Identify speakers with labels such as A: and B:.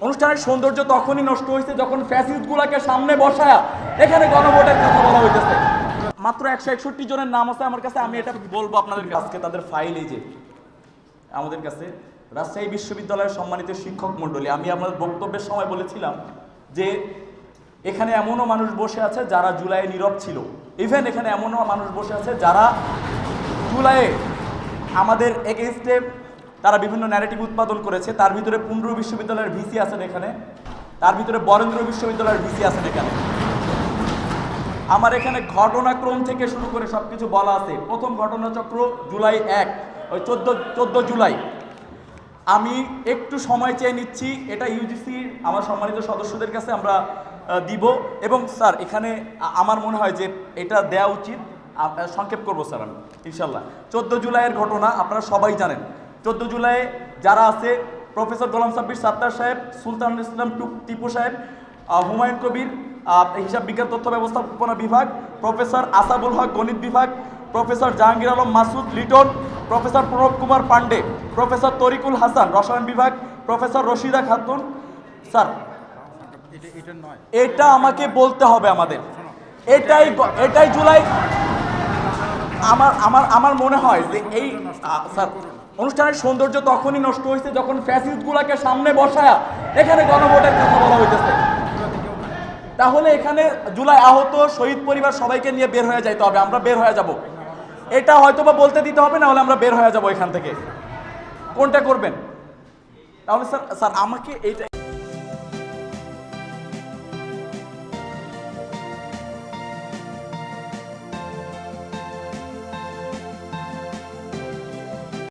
A: অনুষ্ঠানের সৌন্দর্য তখনই নষ্ট হয়েছে যখন ফ্যাসিস্টগুলোকে সামনে বসায়া এখানে গণভোটের কথা বলা হইতেছে। মাত্র 161 জনের নাম আছে আমার কাছে, আমি এটা বলবো আপনাদের কাছে। তাদের ফাইল এই যে আমাদের কাছে। রাজশাহী বিশ্ববিদ্যালয়ের সম্মানিত শিক্ষক মণ্ডলী, আমি আপনাদের বক্তব্যের সময় বলেছিলাম যে এখানে এমনও মানুষ বসে আছে যারা জুলাইয়ে নীরব ছিল। ইভেন এখানে এমনও মানুষ বসে আছে যারা জুলাইয়ে আমাদের এগেইনস্টে তারা বিভিন্ন ন্যারেটিভ উৎপাদন করেছে। তার ভিতরে পুন্ড্র বিশ্ববিদ্যালয়ের ভিসি আছেন এখানে, তার ভিতরে বরেন্দ্র বিশ্ববিদ্যালয়ের ভিসি আছেন এখানে। আমার এখানে ঘটনাক্রম থেকে শুরু করে সব কিছু বলা আছে। প্রথম ঘটনাচক্র জুলাই 1, ওই 14 জুলাই। আমি একটু সময় চেয়ে নিচ্ছি, এটা ইউজিসি আমার সম্মানিত সদস্যদের কাছে আমরা দিব। এবং স্যার এখানে আমার মনে হয় যে এটা দেওয়া উচিত। সংক্ষেপ করবো স্যার আমি ইনশাল্লাহ। 14 জুলাইয়ের ঘটনা আপনারা সবাই জানেন। 14 জুলাইয়ে যারা আছে, প্রফেসর গোলাম সাব্বির সাত্তার সাহেব, সুলতানুল ইসলাম টিপু সাহেব, হুমায়ুন কবির হিসাব বিজ্ঞান তথ্য ব্যবস্থাপনা বিভাগ, প্রফেসর আসাবুল হক গণিত বিভাগ, professor Jahangir Alam Masud Liton, professor Pranab Kumar Pandey, professor Tarikul Hasan রসায়ন বিভাগ, প্রফেসর রশিদা খাতুন। স্যার এটা আমাকে বলতে হবে আমাদের। এটাই জুলাই। আমার মনে হয় যে এই স্যার অনুষ্ঠানের সৌন্দর্য তখনই নষ্ট হয়েছে যখন ফ্যাসিস্টগুলোকে সামনে বসায়া এখানে গণভোটের কথা বলা হইতেছে। তাহলে এখানে জুলাই আহত শহীদ পরিবার সবাইকে নিয়ে বের হয়ে যাইতে হবে, আমরা বের হয়ে যাব। এটা হয়তোবা বলতে দিতে হবে, না হলে আমরা বের হয়ে যাব এখান থেকে। কোনটা করবেন? তাহলে স্যার আমাকে এইটা